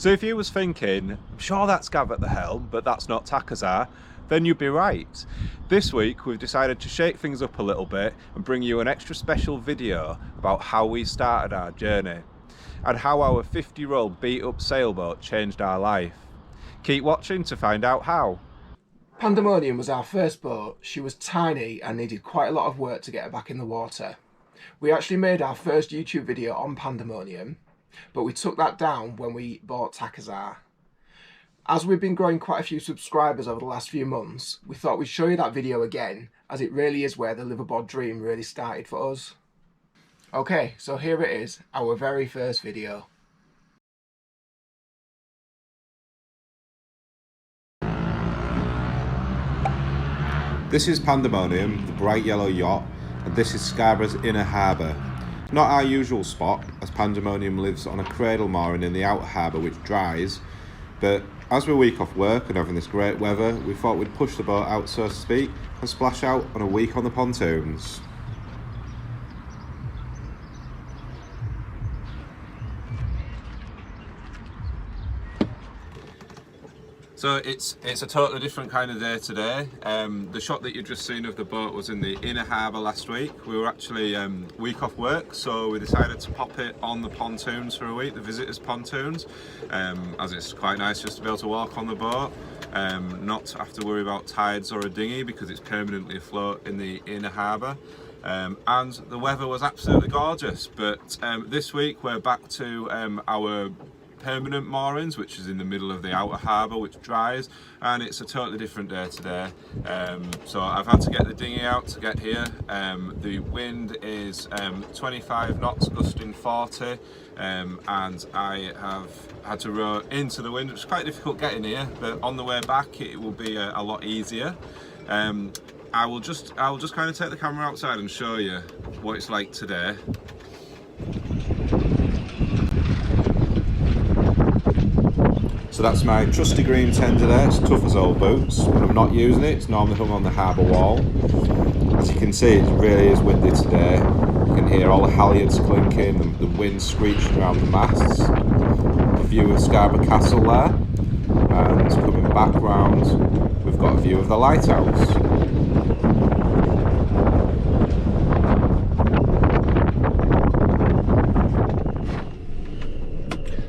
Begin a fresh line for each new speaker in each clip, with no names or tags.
So if you was thinking, I'm sure that's Gav at the helm, but that's not Takazar, then you'd be right. This week we've decided to shake things up a little bit and bring you an extra special video about how we started our journey and how our 50-year-old beat-up sailboat changed our life. Keep watching to find out how.
Pandemonium was our first boat. She was tiny and needed quite a lot of work to get her back in the water. We actually made our first YouTube video on Pandemonium, but we took that down when we bought Takazar. As we've been growing quite a few subscribers over the last few months, we thought we'd show you that video again, as it really is where the liveaboard dream really started for us. Okay, so here it is, our very first video.
This is Pandemonium, the bright yellow yacht, and this is Scarborough's inner harbour. Not our usual spot, as Pandemonium lives on a cradle mooring in the outer harbour which dries, but as we're a week off work and having this great weather, we thought we'd push the boat out, so to speak, and splash out on a week on the pontoons.
So it's a totally different kind of day today. The shot that you've just seen of the boat was in the inner harbour last week. We were actually week off work, so we decided to pop it on the pontoons for a week, the visitors' pontoons, as it's quite nice just to be able to walk on the boat, not to have to worry about tides or a dinghy because it's permanently afloat in the inner harbour. And the weather was absolutely gorgeous, but this week we're back to our permanent moorings, which is in the middle of the outer harbour, which dries, and it's a totally different day today. So I've had to get the dinghy out to get here. The wind is 25 knots, gusting 40, and I have had to row into the wind, which is quite difficult getting here, but on the way back it will be a lot easier. I will just kind of take the camera outside and show you what it's like today.
So that's my trusty green tender there. It's tough as old boots. When I'm not using it, it's normally hung on the harbour wall. As you can see, it really is windy today. You can hear all the halyards clinking, the wind screeching around the masts. A view of Scarborough Castle there, and coming back round, we've got a view of the lighthouse.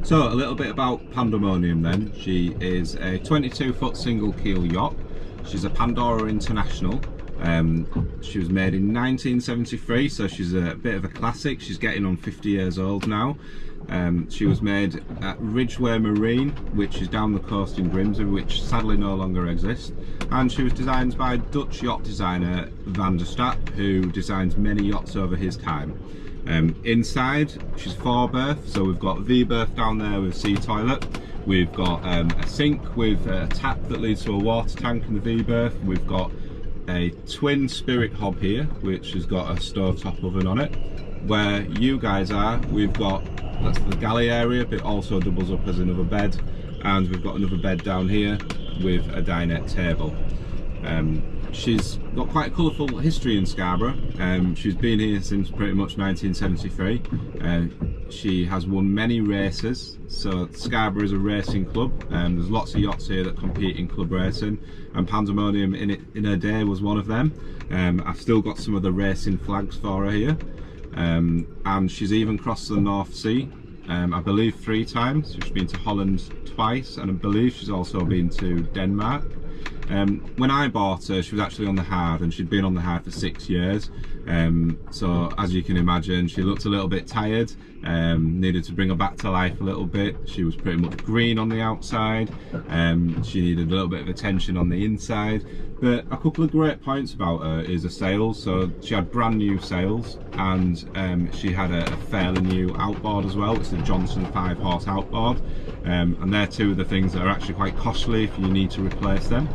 So a little bit about Pandemonium then. She is a 22-foot single keel yacht. She's a Pandora International. She was made in 1973, so she's a bit of a classic. She's getting on 50 years old now. She was made at Ridgeway Marine, which is down the coast in Grimsby, which sadly no longer exists. And she was designed by Dutch yacht designer Van der Staap, who designs many yachts over his time. Inside, she's 4-berth, so we've got V-berth down there with sea toilet. We've got a sink with a tap that leads to a water tank in the V-berth. We've got a twin spirit hob here, which has got a stovetop oven on it. Where you guys are, we've got, that's the galley area, but it also doubles up as another bed. And we've got another bed down here with a dinette table. She's got quite a colourful history in Scarborough. She's been here since pretty much 1973. She has won many races, so Scarborough is a racing club. There's lots of yachts here that compete in club racing, and Pandemonium in her day was one of them. I've still got some of the racing flags for her here, and she's even crossed the North Sea, I believe 3 times. She's been to Holland twice, and I believe she's also been to Denmark. When I bought her, she was actually on the hard, and she'd been on the hard for 6 years. So as you can imagine, she looked a little bit tired, needed to bring her back to life a little bit. She was pretty much green on the outside, she needed a little bit of attention on the inside. But a couple of great points about her is the sails. So she had brand new sails, and she had a fairly new outboard as well. It's the Johnson 5-horse outboard, and they're two of the things that are actually quite costly if you need to replace them.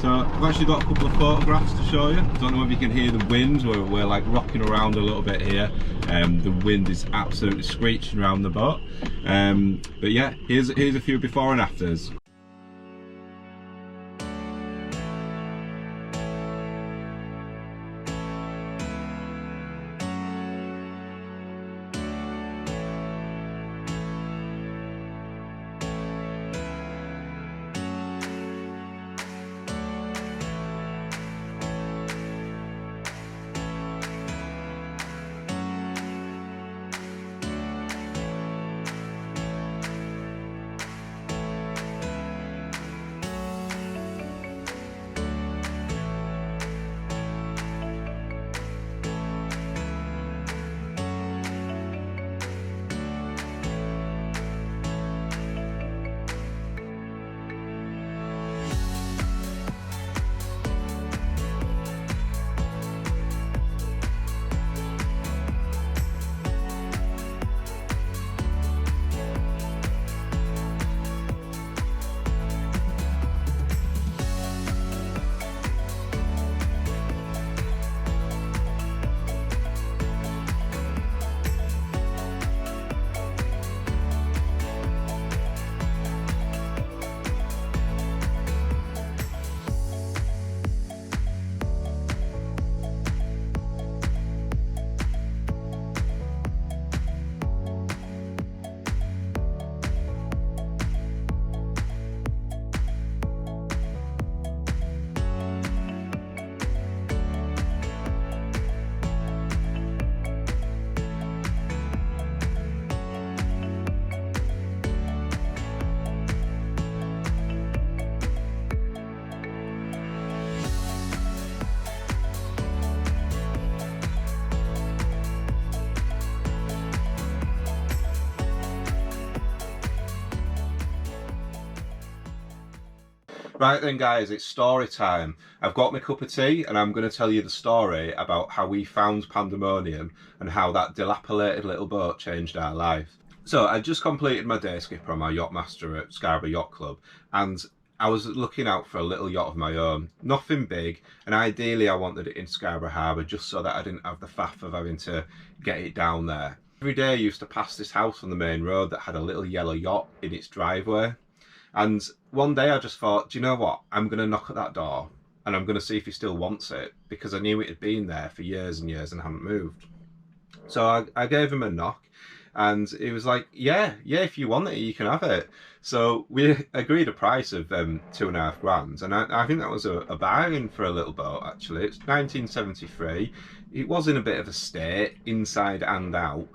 So I've actually got a couple of photographs to show you. I don't know if you can hear the wind. We're like rocking around a little bit here. The wind is absolutely screeching around the boat. But yeah, here's a few before and afters. Right then guys, it's story time. I've got my cup of tea and I'm going to tell you the story about how we found Pandemonium and how that dilapidated little boat changed our life. So I just completed my day skipper on my yacht master at Scarborough Yacht Club, and I was looking out for a little yacht of my own. Nothing big, and ideally I wanted it in Scarborough Harbour just so that I didn't have the faff of having to get it down there. Every day I used to pass this house on the main road that had a little yellow yacht in its driveway. And one day I just thought, do you know what? I'm going to knock at that door and I'm going to see if he still wants it, because I knew it had been there for years and years and hadn't moved. So I gave him a knock and he was like, yeah, if you want it, you can have it. So we agreed a price of £2.5 grand. And I think that was a bargain for a little boat, actually. It's 1973. It was in a bit of a state, inside and out.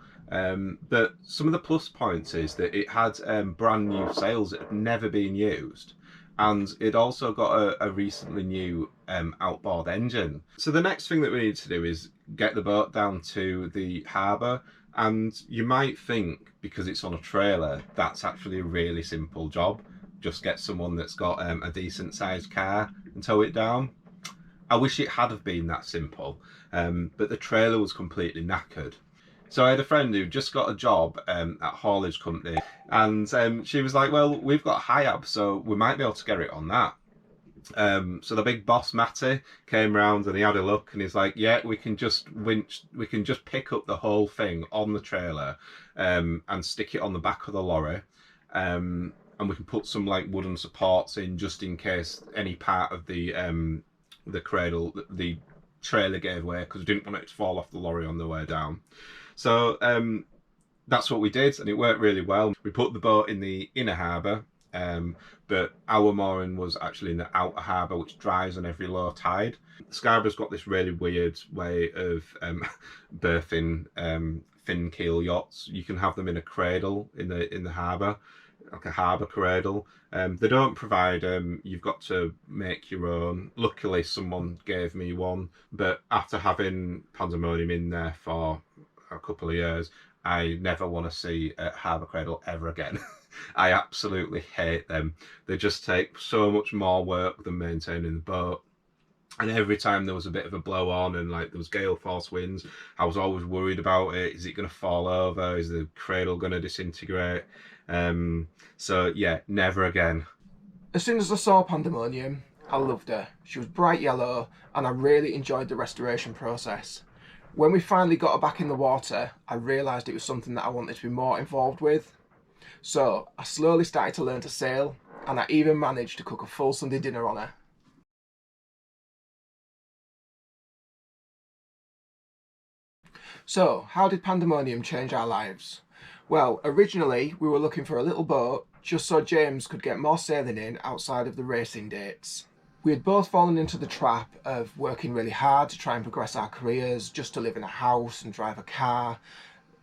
But some of the plus points is that it had brand new sails that had never been used, and it also got a recently new outboard engine. So the next thing that we need to do is get the boat down to the harbour, and you might think because it's on a trailer that's actually a really simple job. Just get someone that's got a decent sized car and tow it down. I wish it had have been that simple, but the trailer was completely knackered. So I had a friend who just got a job at haulage company, and she was like, well, we've got HIAB, so we might be able to get it on that. So the big boss Matty came round and he had a look and he's like, yeah, we can just pick up the whole thing on the trailer and stick it on the back of the lorry, and we can put some like wooden supports in just in case any part of the cradle, the trailer gave way, because we didn't want it to fall off the lorry on the way down. So that's what we did, and it worked really well. We put the boat in the inner harbour, but our mooring was actually in the outer harbour, which dries on every low tide. Scarborough's got this really weird way of berthing thin keel yachts. You can have them in a cradle in the harbour, like a harbour cradle. They don't provide you've got to make your own. Luckily someone gave me one, but after having Pandemonium in there for a couple of years, I never want to see a harbour cradle ever again. I absolutely hate them. They just take so much more work than maintaining the boat. And every time there was a bit of a blow on and like there was gale force winds, I was always worried about it. Is it going to fall over? Is the cradle going to disintegrate? So yeah, never again.
As soon as I saw Pandemonium, I loved her. She was bright yellow and I really enjoyed the restoration process. When we finally got her back in the water, I realised it was something that I wanted to be more involved with. So I slowly started to learn to sail, and I even managed to cook a full Sunday dinner on her. So how did Pandemonium change our lives? Well, originally we were looking for a little boat just so James could get more sailing in outside of the racing dates. We had both fallen into the trap of working really hard to try and progress our careers, just to live in a house and drive a car,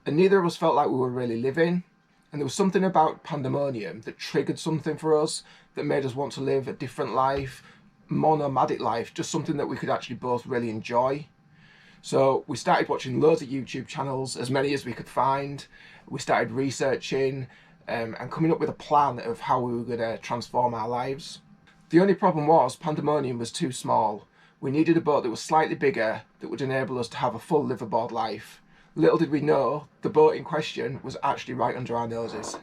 and neither of us felt like we were really living. And there was something about Pandemonium that triggered something for us, that made us want to live a different life, more nomadic life, just something that we could actually both really enjoy. So we started watching loads of YouTube channels, as many as we could find. We started researching and coming up with a plan of how we were going to transform our lives. The only problem was Pandemonium was too small. We needed a boat that was slightly bigger, that would enable us to have a full liveaboard life. Little did we know, the boat in question was actually right under our noses.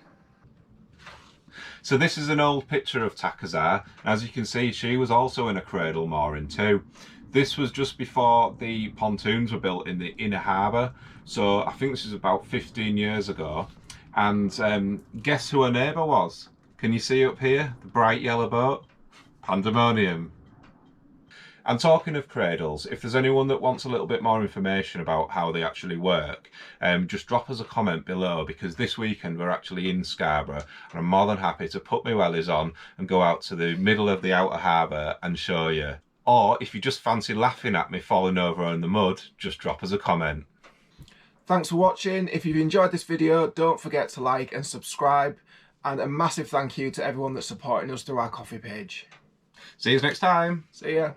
So this is an old picture of Takazar. As you can see, she was also in a cradle mooring too. This was just before the pontoons were built in the inner harbour. So I think this is about 15 years ago. And guess who her neighbour was? Can you see up here? The bright yellow boat? Pandemonium. And talking of cradles, if there's anyone that wants a little bit more information about how they actually work, just drop us a comment below, because this weekend we're actually in Scarborough and I'm more than happy to put my wellies on and go out to the middle of the outer harbour and show you. Or if you just fancy laughing at me falling over in the mud, just drop us a comment.
Thanks for watching. If you've enjoyed this video, don't forget to like and subscribe, and a massive thank you to everyone that's supporting us through our coffee page.
See you next time.
See ya.